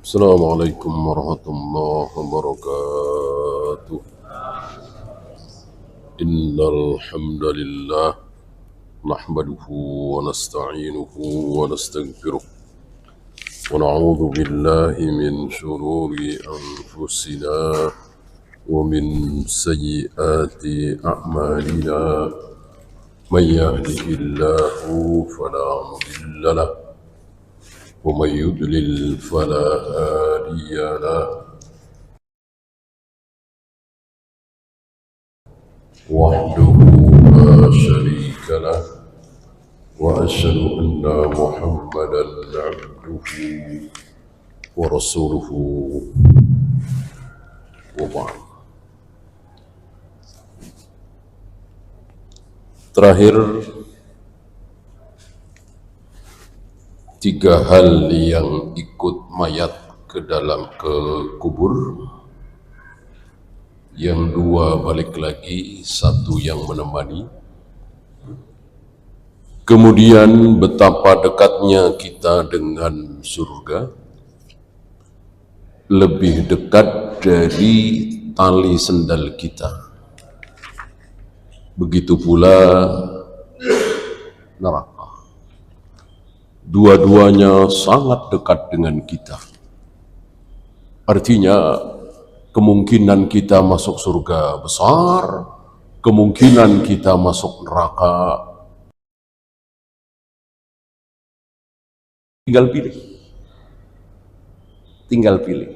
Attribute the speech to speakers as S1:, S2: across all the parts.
S1: السلام عليكم ورحمة الله وبركاته. إن الحمد لله نحمده ونستعينه ونستغفره ونعوذ بالله من شرور أنفسنا ومن سيئات أعمالنا. من يهده الله فلا مضل له ومن يضلل فلا هادي له وحده لا شريك له وأشهد أن محمدا عبده ورسوله وبعد. Terakhir, tiga hal yang ikut mayat ke kubur, yang dua balik lagi, satu yang menemani. Kemudian betapa dekatnya kita dengan surga, lebih dekat dari tali sendal kita. Begitu pula neraka. Dua-duanya sangat dekat dengan kita. Artinya kemungkinan kita masuk surga besar, kemungkinan kita masuk neraka tinggal pilih. Tinggal pilih.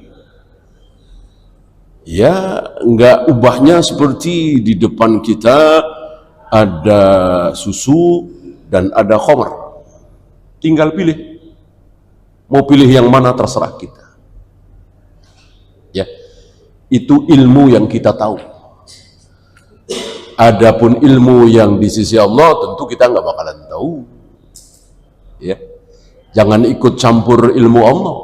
S1: Ya, enggak ubahnya seperti di depan kita ada susu dan ada khamar. Tinggal pilih. Mau pilih yang mana terserah kita. Ya, itu ilmu yang kita tahu. Adapun ilmu yang di sisi Allah tentu kita nggak bakalan tahu. Ya, jangan ikut campur ilmu Allah.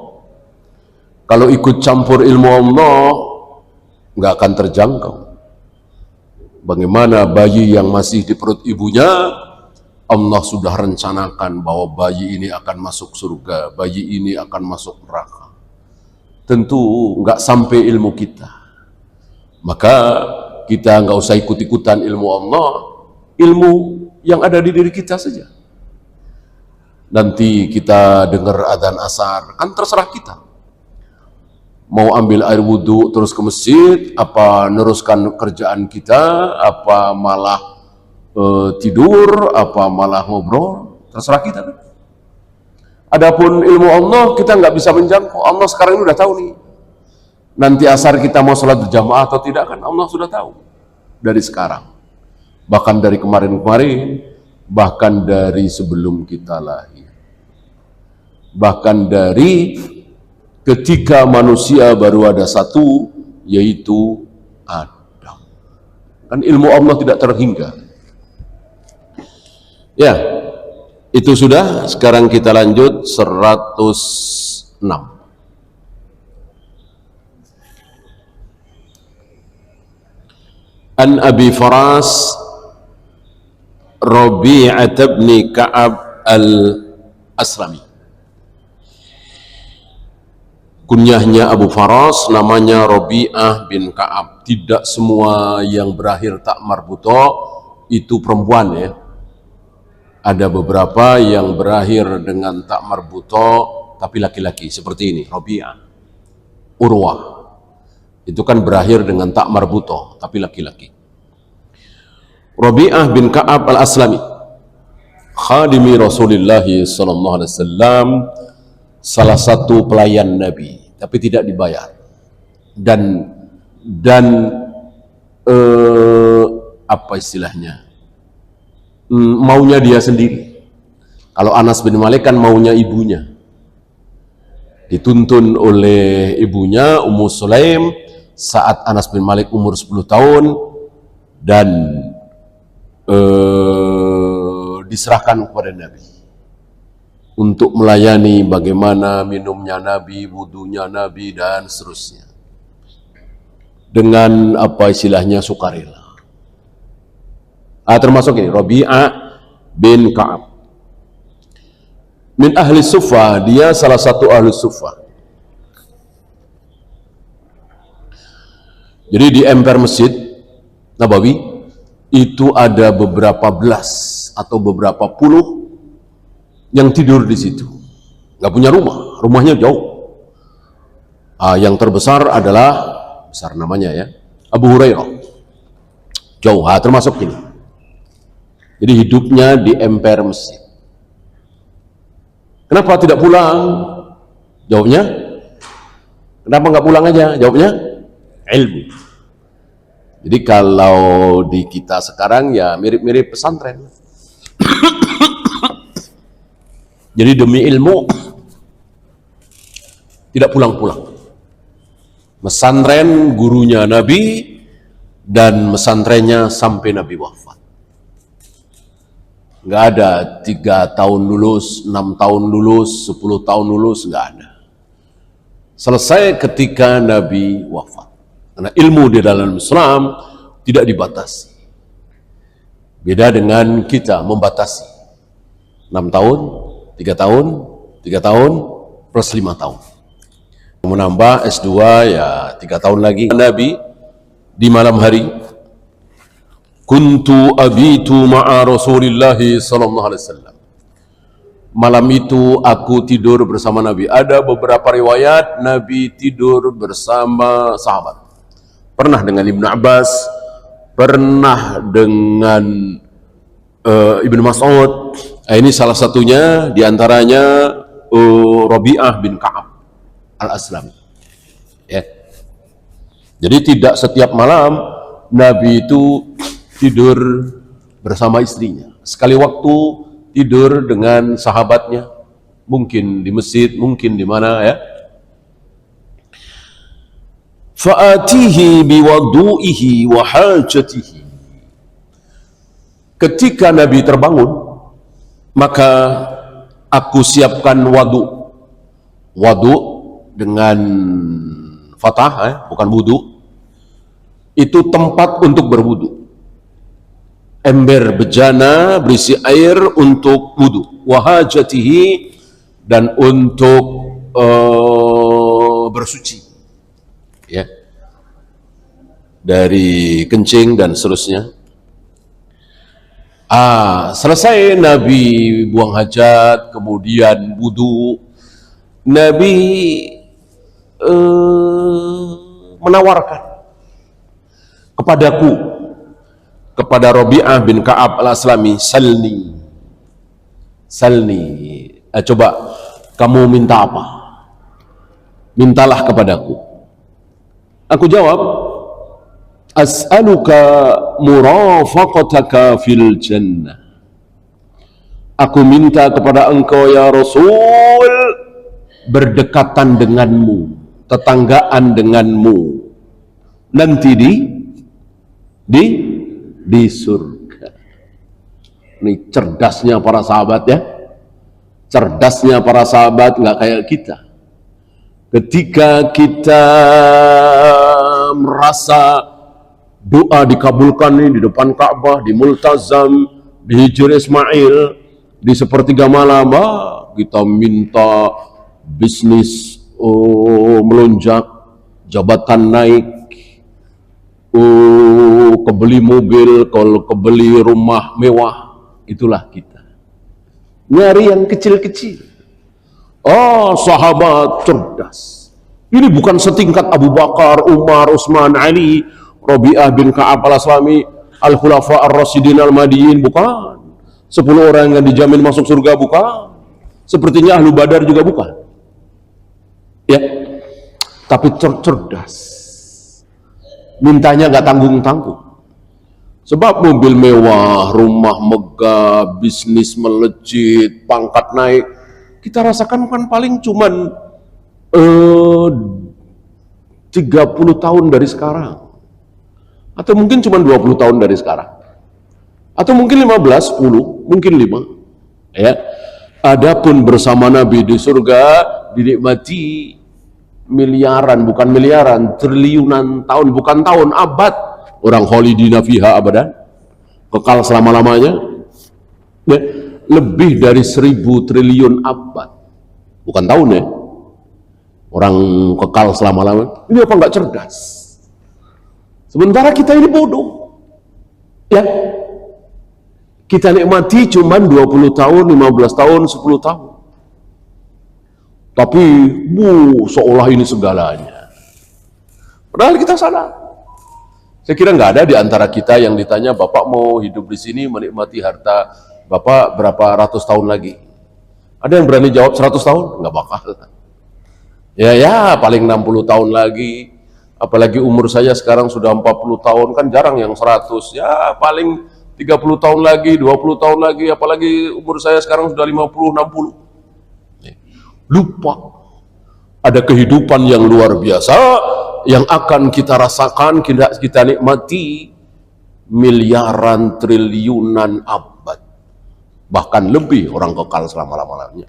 S1: Kalau ikut campur ilmu Allah, nggak akan terjangkau. Bagaimana bayi yang masih di perut ibunya, Allah sudah rencanakan bahwa bayi ini akan masuk surga, bayi ini akan masuk neraka. Tentu nggak sampai ilmu kita. Maka kita nggak usah ikut-ikutan ilmu Allah, ilmu yang ada di diri kita saja. Nanti kita dengar adzan asar, kan terserah kita. Mau ambil air wudhu terus ke masjid, apa neruskan kerjaan kita, apa malah tidur, apa malah ngobrol, terserah kita kan. Adapun ilmu Allah kita nggak bisa menjangkau. Allah sekarang ini udah tahu nih, nanti asar kita mau sholat berjamaah atau tidak kan Allah sudah tahu dari sekarang, bahkan dari kemarin-kemarin, bahkan dari sebelum kita lahir, bahkan dari ketika manusia baru ada satu, yaitu Adam. Kan ilmu Allah tidak terhingga. Ya, itu sudah. Sekarang kita lanjut 106. An Abi Faras Rabi'ah bin Ka'ab al-Aslami. Kunyahnya Abu Faras, namanya Rabi'ah bin Ka'ab. Tidak semua yang berakhir tak marbuto itu perempuan ya. Ada beberapa yang berakhir dengan tak marbuto tapi laki-laki, seperti ini, Rabi'ah. Urwah. Itu kan berakhir dengan tak marbuto tapi laki-laki. Rabi'ah bin Ka'ab al-Aslami, khadimi Rasulullah sallallahu alaihi wasallam, salah satu pelayan Nabi, tapi tidak dibayar. Dan apa istilahnya? Maunya dia sendiri. Kalau Anas bin Malik kan maunya ibunya. Dituntun oleh ibunya Ummu Sulaim saat Anas bin Malik umur 10 tahun dan diserahkan kepada Nabi untuk melayani bagaimana minumnya Nabi, wudunya Nabi, dan seterusnya. Dengan apa istilahnya, sukarela. Termasuk ini, Rabi'ah bin Ka'ab. Min ahli Sufa, dia salah satu ahli Sufa. Jadi di emper Masjid Nabawi itu ada beberapa belas atau beberapa puluh yang tidur di situ, nggak punya rumah, rumahnya jauh. Yang terbesar adalah, besar namanya ya, Abu Hurairah, jauh, termasuk ini. Jadi hidupnya di emper Masjid. Kenapa tidak pulang? Jawabnya, kenapa nggak pulang aja? Jawabnya, ilmu. Jadi kalau di kita sekarang ya mirip-mirip pesantren. Jadi demi ilmu tidak pulang-pulang. Pesantren gurunya Nabi dan pesantrennya sampai Nabi wafat. Nggak ada 3 tahun lulus, 6 tahun lulus, 10 tahun lulus, nggak ada. Selesai ketika Nabi wafat. Karena ilmu di dalam Islam tidak dibatasi. Beda dengan kita membatasi. 6 tahun, 3 tahun, 3 tahun, plus 5 tahun. Menambah S2 ya 3 tahun lagi. Nabi di malam hari, kuntu abitu ma'a Rasulillahi sallallahu alaihi wasallam. Malam itu aku tidur bersama Nabi. Ada beberapa riwayat Nabi tidur bersama sahabat. Pernah dengan Ibnu Abbas, pernah dengan Ibnu Mas'ud. Ini salah satunya diantaranya Rabi'ah bin Ka'ab Al-Aslami. Ya. Jadi tidak setiap malam Nabi itu tidur bersama istrinya. Sekali waktu tidur dengan sahabatnya, mungkin di masjid, mungkin di mana ya. Fa'atihi biwadu'ihi wa hajatihi. Ketika Nabi terbangun, maka aku siapkan wadu. Wadu dengan fathah, bukan wudu. Itu tempat untuk berwudu. Ember bejana berisi air untuk wudu, wahajatihi, dan untuk bersuci, ya, dari kencing dan seterusnya. Selesai Nabi buang hajat, kemudian wudu, Nabi menawarkan kepadaku, kepada Rabi'ah bin Ka'ab Al-Aslami, salni, coba kamu minta apa? Mintalah kepadaku. Aku jawab, as'aluka murafaqataka fil jannah. Aku minta kepada engkau ya Rasul, berdekatan denganmu, tetanggaan denganmu nanti di surga. Ini cerdasnya para sahabat ya. Cerdasnya para sahabat, nggak kayak kita. Ketika kita merasa doa dikabulkan nih di depan Ka'bah, di Multazam, di Hijr Ismail, di sepertiga malam, kita minta bisnis melonjak, jabatan naik, kebeli mobil, kalau kebeli rumah mewah. Itulah kita. Nyari yang kecil-kecil. Sahabat cerdas. Ini bukan setingkat Abu Bakar, Umar, Utsman, Ali, Rabi'ah bin Ka'ab Al-Aslami, Al-Khulafa Ar-Rasyidin Al-Mahdiyin, bukan. 10 orang yang dijamin masuk surga, bukan. Sepertinya Ahlu Badar juga bukan. Ya. Tapi cerdas. Mintanya nggak tanggung-tanggung. Sebab mobil mewah, rumah megah, bisnis melejit, pangkat naik, kita rasakan kan paling cuman 30 tahun dari sekarang. Atau mungkin cuma 20 tahun dari sekarang. Atau mungkin 15, 10, mungkin 5. Ya. Adapun bersama Nabi di surga dinikmati miliaran, bukan miliaran, triliunan tahun, bukan tahun, abad. Orang khalidina fiha abadan, kekal selama-lamanya. Ya, lebih dari 1000 triliun abad, bukan tahun ya. Orang kekal selama-lamanya. Ini apa nggak cerdas? Sementara kita ini bodoh. Ya. Kita nikmati cuman 20 tahun, 15 tahun, 10 tahun. Tapi, seolah ini segalanya. Padahal kita salah. Saya kira nggak ada di antara kita yang ditanya, Bapak mau hidup di sini menikmati harta Bapak berapa ratus tahun lagi? Ada yang berani jawab 100 tahun? Nggak bakal. Ya, paling 60 tahun lagi. Apalagi umur saya sekarang sudah 40 tahun, kan jarang yang 100. Ya, paling 30 tahun lagi, 20 tahun lagi, apalagi umur saya sekarang sudah 50, 60. Lupa. Ada kehidupan yang luar biasa, yang akan kita rasakan, kita nikmati miliaran, triliunan abad. Bahkan lebih orang kekal selama-lamanya.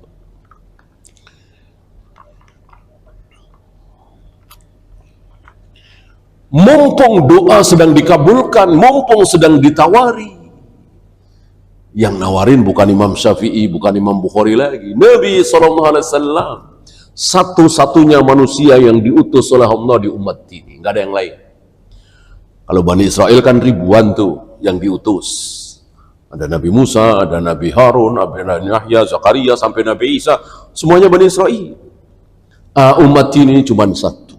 S1: Mumpung doa sedang dikabulkan, mumpung sedang ditawari. Yang nawarin bukan Imam Syafi'i, bukan Imam Bukhari lagi. Nabi SAW. Satu-satunya manusia yang diutus oleh Allah di umat ini. Nggak ada yang lain. Kalau Bani Israel kan ribuan tuh yang diutus. Ada Nabi Musa, ada Nabi Harun, ada Nabi Yahya, Zakaria, sampai Nabi Isa. Semuanya Bani Israel. Umat ini cuma satu.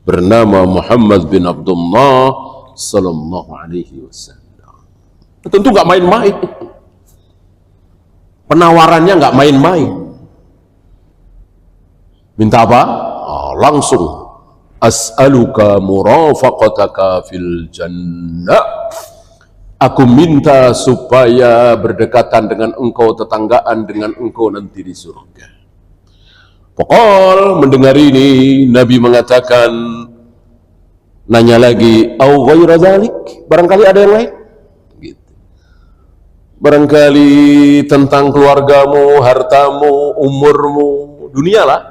S1: Bernama Muhammad bin Abdullah sallallahu alaihi wasallam. Tentu nggak main-main. Penawarannya nggak main-main. Minta apa? Langsung. As'aluka murafaqataka fil jannah. Aku minta supaya berdekatan dengan engkau, tetanggaan dengan engkau nanti di surga. Pokoknya mendengar ini, Nabi mengatakan, nanya lagi, au ghaira dzalik, barangkali ada yang lain? Gitu. Barangkali tentang keluargamu, hartamu, umurmu, dunia lah.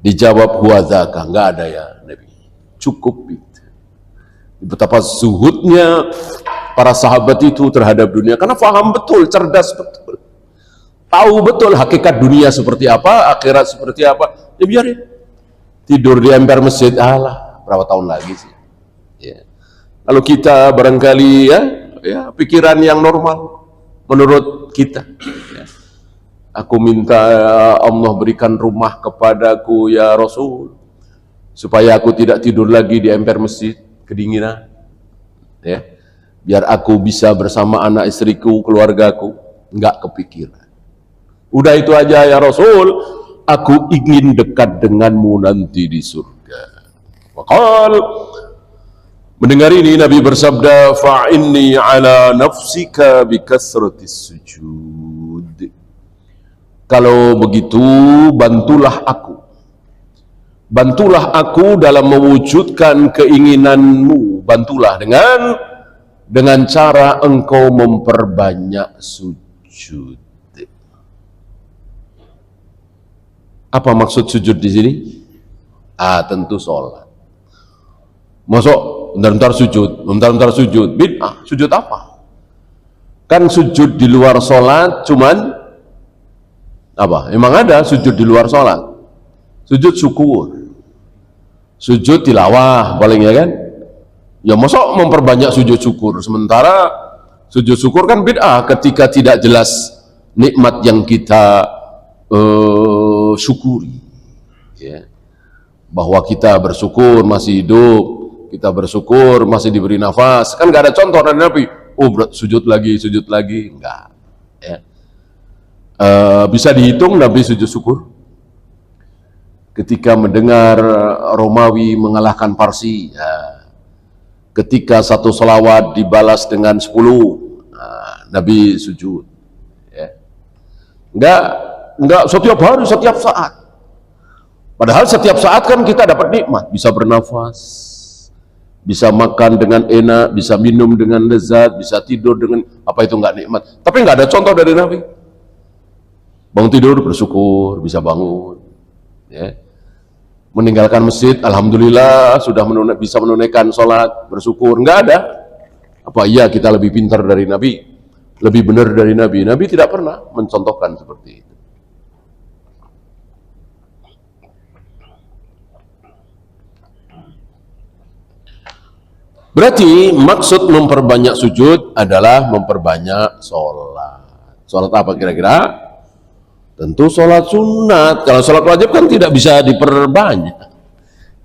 S1: Dijawab huwa dzaka, enggak ada ya Nabi. Cukup itu. Betapa zuhudnya para sahabat itu terhadap dunia, karena paham betul, cerdas betul. Tahu betul hakikat dunia seperti apa, akhirat seperti apa. Ya biarin. Tidur di emper masjid, berapa tahun lagi sih. Ya. Kalau kita barangkali ya pikiran yang normal menurut kita. Ya. Aku minta Allah berikan rumah kepadaku ya Rasul, supaya aku tidak tidur lagi di emper masjid kedinginan. Ya. Biar aku bisa bersama anak istriku, keluargaku. Enggak kepikiran. Udah itu aja ya Rasul, aku ingin dekat denganmu nanti di surga. Maqal, mendengar ini Nabi bersabda, fa'inni ala nafsika bikasratis sujud. Kalau begitu, bantulah aku. Bantulah aku dalam mewujudkan keinginanmu. Bantulah dengan cara engkau memperbanyak sujud. Apa maksud sujud di sini? Tentu sholat. Masuk bentar-bentar sujud, bid'ah. Sujud apa? Kan sujud di luar sholat cuman apa? Emang ada sujud di luar sholat? Sujud syukur, sujud tilawah paling, ya kan? Ya masuk memperbanyak sujud syukur, sementara sujud syukur kan bid'ah ketika tidak jelas nikmat yang kita syukuri, ya. Bahwa kita bersyukur masih hidup, kita bersyukur masih diberi nafas, kan gak ada contoh dari Nabi. Sujud lagi, enggak, ya. Bisa dihitung Nabi sujud syukur ketika mendengar Romawi mengalahkan Parsi, ya. Ketika satu selawat dibalas dengan 10, Nabi sujud, ya. Enggak setiap hari, setiap saat. Padahal setiap saat kan kita dapat nikmat, bisa bernafas, bisa makan dengan enak, bisa minum dengan lezat, bisa tidur dengan apa, itu enggak nikmat. Tapi enggak ada contoh dari Nabi. Bangun tidur bersyukur, bisa bangun, ya. Meninggalkan masjid, alhamdulillah sudah bisa menunaikan sholat, bersyukur. Enggak ada. Apa iya kita lebih pintar dari Nabi, lebih benar dari Nabi? Nabi tidak pernah mencontohkan seperti itu. Berarti maksud memperbanyak sujud adalah memperbanyak sholat. Sholat apa kira-kira? Tentu sholat sunat. Kalau sholat wajib kan tidak bisa diperbanyak.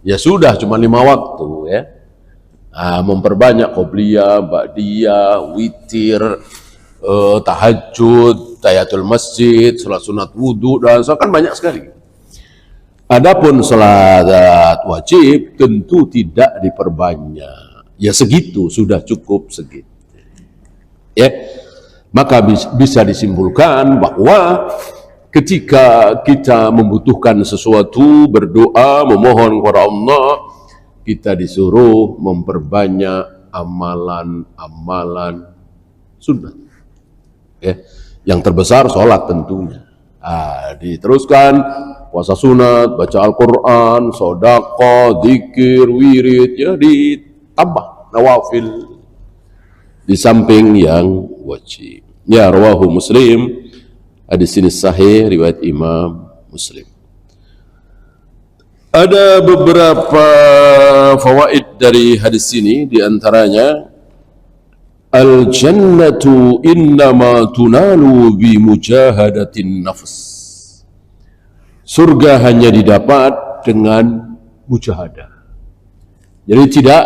S1: Ya sudah, cuma 5 waktu ya. Memperbanyak qobliyah, ba'diyah, witir, tahajud, tahiyatul masjid, sholat sunat wudhu, dan kan banyak sekali. Adapun sholat wajib tentu tidak diperbanyak. Ya segitu, sudah cukup segitu. Ya, maka bisa disimpulkan bahwa ketika kita membutuhkan sesuatu, berdoa, memohon kepada Allah, kita disuruh memperbanyak amalan-amalan sunnah. Ya, yang terbesar sholat tentunya. Diteruskan puasa sunat, baca Al-Quran, sedekah, zikir, wirid, ya ditambah nawafil di samping yang wajib. Ya, rawahu Muslim. Hadis ini sahih riwayat Imam Muslim. Ada beberapa fawaid dari hadis ini, di antaranya al-jannatu innama tunalu bi mujahadatin nafs. Surga hanya didapat dengan mujahadah. Jadi tidak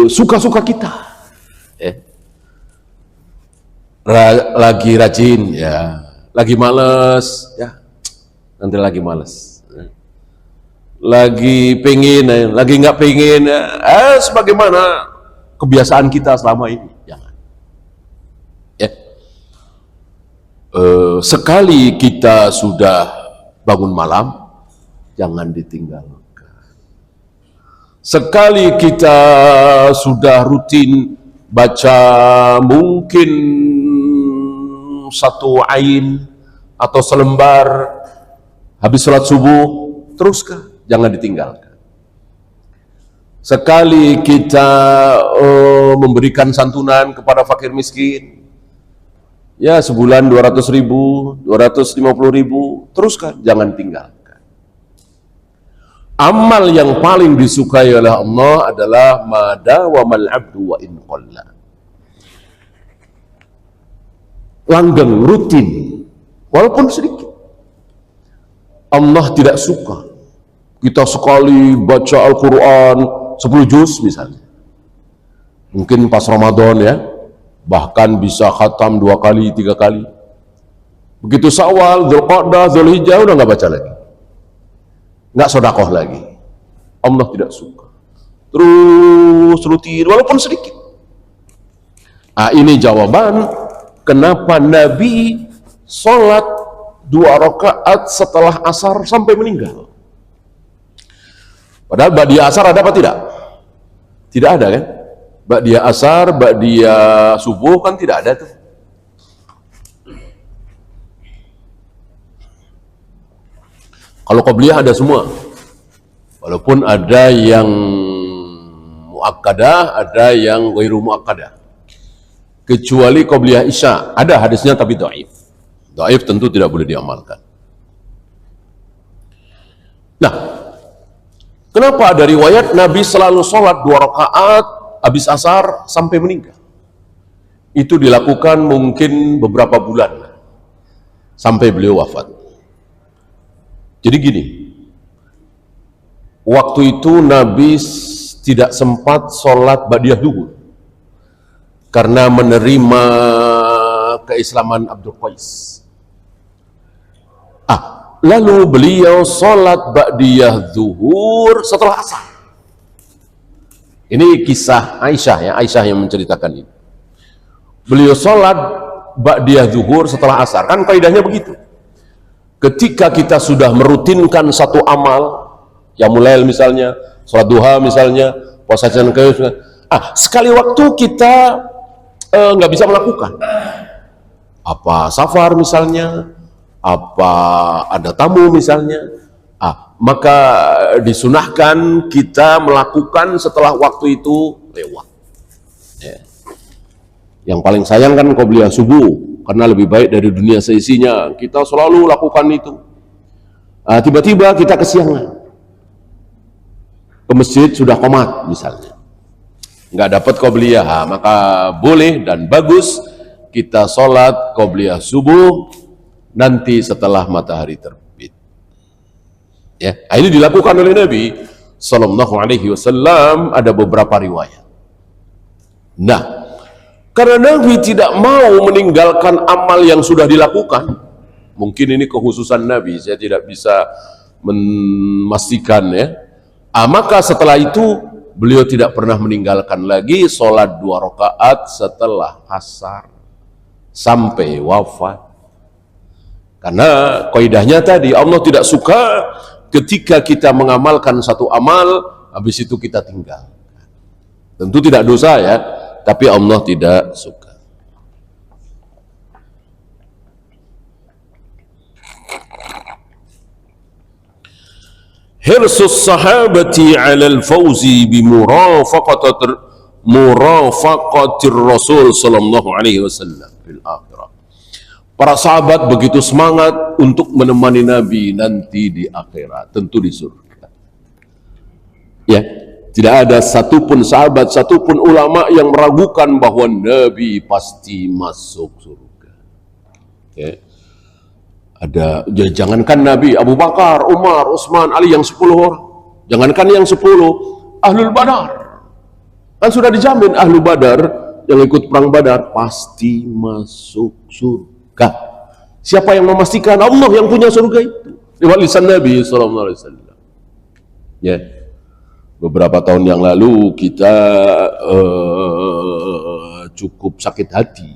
S1: suka-suka kita. Lagi rajin ya, lagi males ya, nanti lagi males, lagi pengen, lagi nggak pengen ya, sebagaimana kebiasaan kita selama ini. Jangan ya. Sekali kita sudah bangun malam, jangan ditinggalkan. Sekali kita sudah rutin baca mungkin 1 ain atau selembar habis sholat subuh, teruskan, jangan ditinggalkan. Sekali kita memberikan santunan kepada fakir miskin, ya sebulan 200.000, 250.000, teruskan, jangan tinggalkan. Amal yang paling disukai oleh Allah adalah madawamal abdu wa in qalla. Langgeng, rutin, walaupun sedikit. Allah tidak suka kita sekali baca Al-Quran 10 juz misalnya. Mungkin pas Ramadan ya, bahkan bisa khatam 2 kali, 3 kali. Begitu Syawal, Dzulqa'dah, Dzulhijjah udah nggak baca lagi, nggak sedekah lagi. Allah tidak suka. Terus rutin walaupun sedikit. Ini jawaban kenapa Nabi sholat 2 rakaat setelah asar sampai meninggal. Padahal ba'diyah asar ada apa tidak? Tidak ada kan? Ba'diyah asar, ba'diyah subuh kan tidak ada tuh. Kalau qabliyah ada semua. Walaupun ada yang muakkadah, ada yang ghairu muakkadah. Kecuali qabliyah isya, ada hadisnya tapi dhaif. Dhaif tentu tidak boleh diamalkan. Nah, kenapa ada riwayat Nabi selalu sholat 2 rakaat habis asar sampai meninggal? Itu dilakukan mungkin beberapa bulan sampai beliau wafat. Jadi gini, waktu itu Nabi tidak sempat sholat ba'diyah duhur karena menerima keislaman Abdul Qais. Lalu beliau sholat ba'diyah zuhur setelah asar. Ini kisah Aisyah ya, Aisyah yang menceritakan ini. Beliau sholat ba'diyah zuhur setelah asar, kan kaidahnya begitu. Ketika kita sudah merutinkan satu amal, ya mulai misalnya sholat duha misalnya, puasa Senin Kamis, sekali waktu kita nggak bisa melakukan, apa safar misalnya, apa ada tamu misalnya, maka disunahkan kita melakukan setelah waktu itu lewat. Ya. Yang paling sayang kan qobliyah subuh, karena lebih baik dari dunia seisinya. Kita selalu lakukan itu. Tiba-tiba kita kesiangan ke masjid, sudah qomat misalnya, nggak dapat qobliyah, maka boleh dan bagus kita sholat qobliyah subuh nanti setelah matahari terbit. Ya, ini dilakukan oleh Nabi Sallallahu Alaihi Wasallam. Ada beberapa riwayat. Nah, karena Nabi tidak mau meninggalkan amal yang sudah dilakukan, mungkin ini kekhususan Nabi, saya tidak bisa memastikan ya. Maka setelah itu beliau tidak pernah meninggalkan lagi sholat 2 rakaat setelah asar sampai wafat. Karena kaidahnya tadi, Allah tidak suka ketika kita mengamalkan satu amal habis itu kita tinggal. Tentu tidak dosa ya, tapi Allah tidak suka. Hirsus sahabati 'alal fawzi bi murafaqatir Rasul sallallahu alaihi wasallam fil akhirah. Para sahabat begitu semangat untuk menemani Nabi nanti di akhirat, tentu di surga. Ya, tidak ada satupun sahabat, satupun ulama yang meragukan bahwa Nabi pasti masuk surga. Ya. Jangankan Nabi, Abu Bakar, Umar, Utsman, Ali yang 10 orang. Jangankan yang 10, Ahlul Badar. Kan sudah dijamin Ahlul Badar yang ikut perang Badar pasti masuk surga. Siapa yang memastikan? Allah yang punya surga itu. Lewat lisan Nabi sallallahu alaihi wasallam. Ya. Beberapa tahun yang lalu kita cukup sakit hati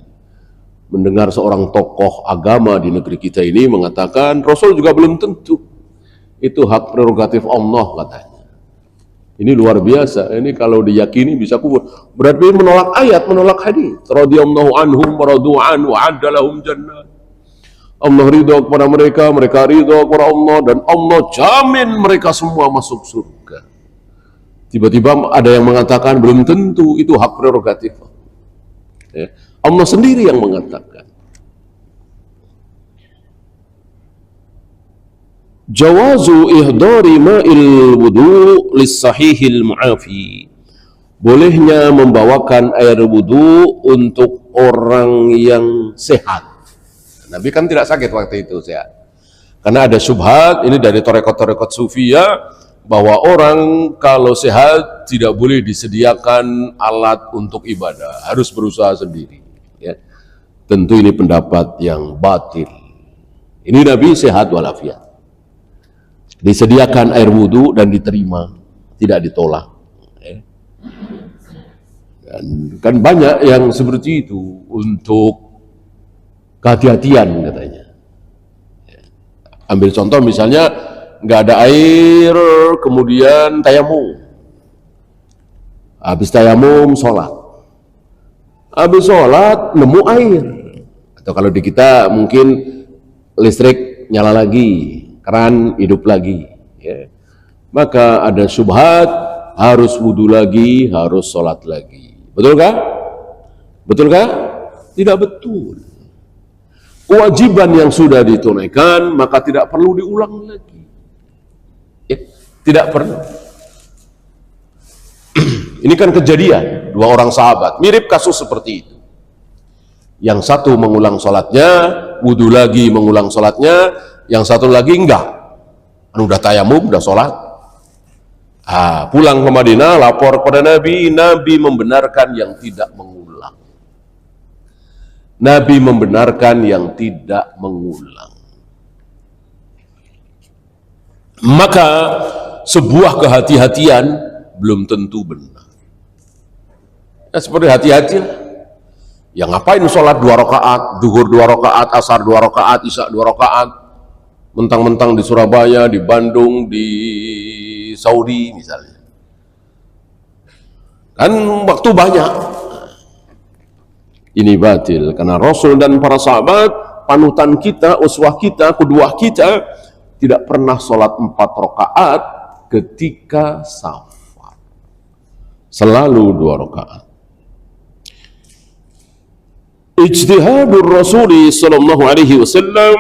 S1: mendengar seorang tokoh agama di negeri kita ini mengatakan Rasul juga belum tentu. Itu hak prerogatif Allah katanya. Ini luar biasa. Ini kalau diyakini bisa kufur. Berarti menolak ayat, menolak hadis. Radhiyallahu anhum wa radu an wa adda lahum jannah. Allah ridha kepada mereka, mereka ridha kepada Allah, dan Allah jamin mereka semua masuk surga. Tiba-tiba ada yang mengatakan belum tentu, itu hak prerogatif. Ya. Allah sendiri yang mengatakan. Jawazu ihdari ma'il wudu lis-sahihil mu'afi. Bolehnya membawakan air wudu untuk orang yang sehat. Nabi kan tidak sakit waktu itu, sehat. Karena ada syubhat, ini dari tarekat-tarekat sufiyah, bahwa orang kalau sehat tidak boleh disediakan alat untuk ibadah, harus berusaha sendiri. Ya. Tentu ini pendapat yang batil. Ini Nabi sehat walafiat, disediakan air wudhu dan diterima, tidak ditolak. Ya. Dan kan banyak yang seperti itu untuk kehati-hatian katanya. Ya. Ambil contoh misalnya nggak ada air, kemudian tayamum, habis tayamum sholat. Habis sholat nemu air, atau kalau di kita mungkin listrik nyala lagi, keran hidup lagi, ya. Maka ada syubhat, harus wudhu lagi, harus sholat lagi. Betulkah? Betulkah? Tidak betul. Kewajiban yang sudah ditunaikan maka tidak perlu diulang lagi, ya, tidak perlu. Ini kan kejadian 2 orang sahabat, mirip kasus seperti itu. Yang satu mengulang sholatnya, wudhu lagi mengulang sholatnya, yang satu lagi enggak. Udah tayamum, udah sholat. Pulang ke Madinah, lapor kepada Nabi, Nabi membenarkan yang tidak mengulang. Nabi membenarkan yang tidak mengulang. Maka sebuah kehati-hatian belum tentu benar. Ya, seperti hati-hati lah. Ya ngapain sholat 2 rakaat, duhur 2 rakaat, asar 2 rakaat, isya 2 rakaat, mentang-mentang di Surabaya, di Bandung, di Saudi misalnya. Kan waktu banyak. Ini batil, karena Rasul dan para sahabat, panutan kita, uswah kita, qudwah kita, tidak pernah sholat 4 rakaat ketika safar. Selalu 2 rakaat. Ijtihadur Rasul sallallahu alaihi wasallam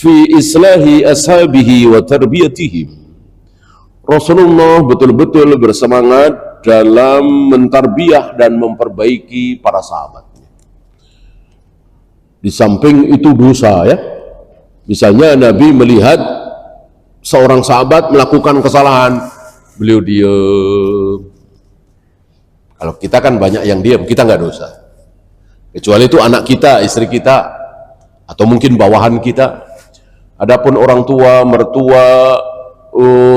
S1: fi islahi ashabihi wa tarbiyatihim. Rasulullah betul-betul bersemangat dalam mentarbiyah dan memperbaiki para sahabatnya. Di samping itu dosa ya. Misalnya Nabi melihat seorang sahabat melakukan kesalahan, beliau diam. Kalau kita kan banyak yang diam, kita nggak dosa. Kecuali itu anak kita, istri kita, atau mungkin bawahan kita. Adapun orang tua, mertua,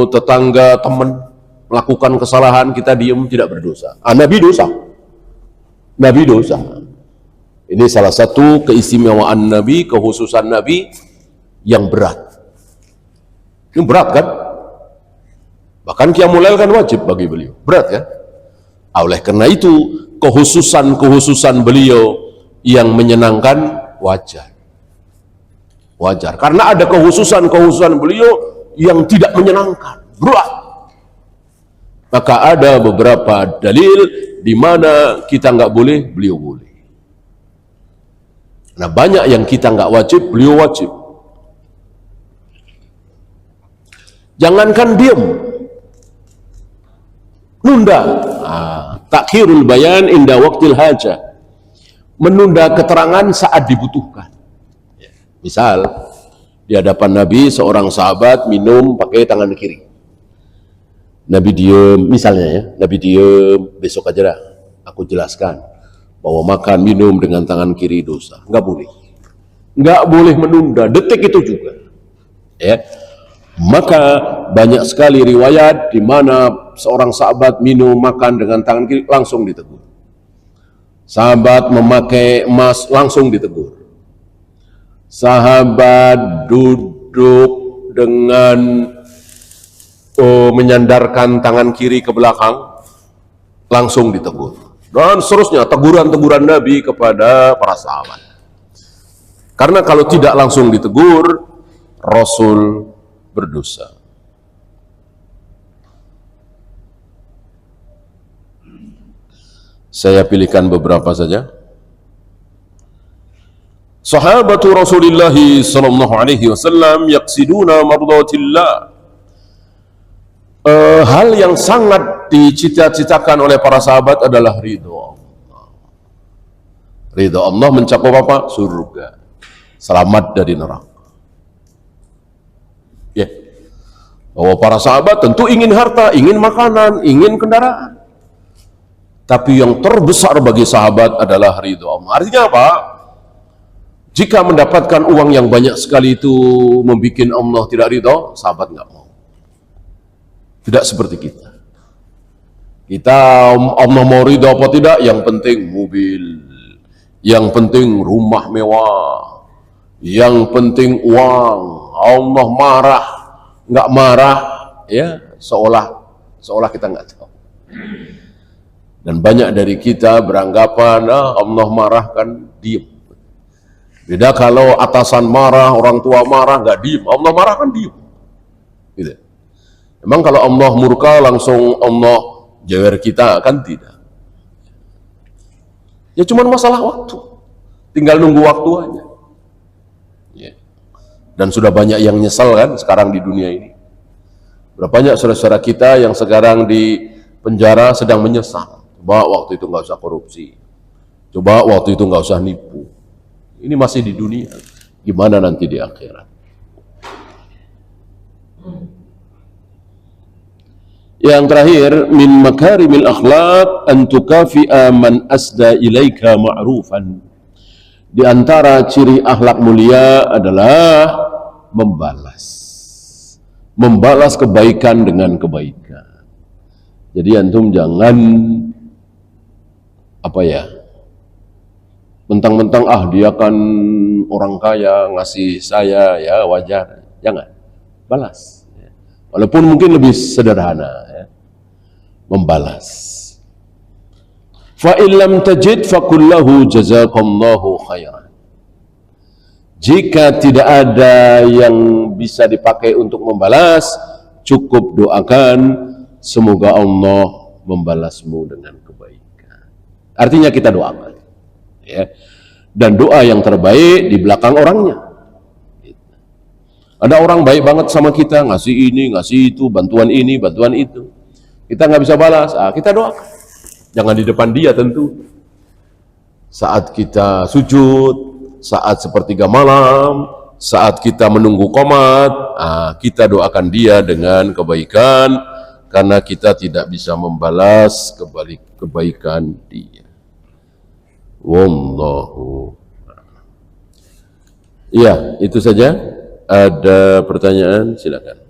S1: tetangga, teman melakukan kesalahan, kita diam, tidak berdosa. Nabi dosa. Nabi dosa. Ini salah satu keistimewaan Nabi, kekhususan Nabi yang berat. Ini berat kan? Bahkan qiyamul lail kan wajib bagi beliau. Berat kan? Oleh karena itu, kekhususan beliau yang menyenangkan wajar. Wajar. Karena ada kekhususan beliau yang tidak menyenangkan, berat. Maka ada beberapa dalil di mana kita nggak boleh, beliau boleh. Nah, banyak yang kita nggak wajib, beliau wajib. Jangankan diam, nunda. Takhirul bayan inda waqtil hajah, menunda keterangan saat dibutuhkan. Misal di hadapan Nabi seorang sahabat minum pakai tangan kiri, Nabi diem, misalnya ya, Nabi diem, besok aja dah aku jelaskan bahwa makan minum dengan tangan kiri dosa. Nggak boleh menunda detik itu juga ya. Maka banyak sekali riwayat di mana seorang sahabat minum makan dengan tangan kiri langsung ditegur. Sahabat memakai emas langsung ditegur. Sahabat duduk dengan menyandarkan tangan kiri ke belakang langsung ditegur. Dan seterusnya teguran-teguran Nabi kepada para sahabat. Karena kalau tidak langsung ditegur, Rasul berdosa. Saya pilihkan beberapa saja. Sahabatu Rasulullah sallallahu alaihi wasallam yaqsiduna mardatillah. Hal yang sangat dicita-citakan oleh para sahabat adalah ridho Allah. Ridho Allah mencakup apa? Surga. Selamat dari neraka. Ya, bahwa para sahabat tentu ingin harta, ingin makanan, ingin kendaraan. Tapi yang terbesar bagi sahabat adalah ridho Allah. Artinya apa? Jika mendapatkan uang yang banyak sekali itu membuat Allah tidak ridho, sahabat nggak mau. Tidak seperti kita. Kita Allah mau ridho apa tidak? Yang penting mobil, yang penting rumah mewah, yang penting uang. Allah marah, nggak marah, ya seolah kita nggak tahu. Dan banyak dari kita beranggapan Allah marah kan diem. Beda kalau atasan marah, orang tua marah nggak diem. Allah marah kan diem. Gitu. Emang kalau Allah murka langsung Allah jewer kita kan tidak. Ya cuma masalah waktu. Tinggal nunggu waktu aja. Dan sudah banyak yang nyesal kan sekarang di dunia ini. Berapa banyak saudara-saudara kita yang sekarang di penjara sedang menyesal. Coba waktu itu nggak usah korupsi. Coba waktu itu nggak usah nipu. Ini masih di dunia. Gimana nanti di akhirat? Yang terakhir, min makarimil akhlaq an tukafi'a man asda ilaika ma'rufan. Di antara ciri akhlak mulia adalah membalas kebaikan dengan kebaikan. Jadi antum jangan mentang-mentang dia kan orang kaya ngasih saya ya wajar, jangan, balas. Walaupun mungkin lebih sederhana ya. Membalas. Fa illam tajid fakullahu jazakallahu khairan. Jika tidak ada yang bisa dipakai untuk membalas, cukup doakan semoga Allah membalasmu dengan kebaikan. Artinya kita doakan. Ya. Dan doa yang terbaik di belakang orangnya. Ada orang baik banget sama kita, ngasih ini, ngasih itu, bantuan ini, bantuan itu. Kita nggak bisa balas, kita doakan. Jangan di depan dia tentu. Saat kita sujud, saat sepertiga malam, saat kita menunggu qomat, kita doakan dia dengan kebaikan, karena kita tidak bisa membalas kebaikan dia. Wallahu. Ya, itu saja. Ada pertanyaan? Silakan.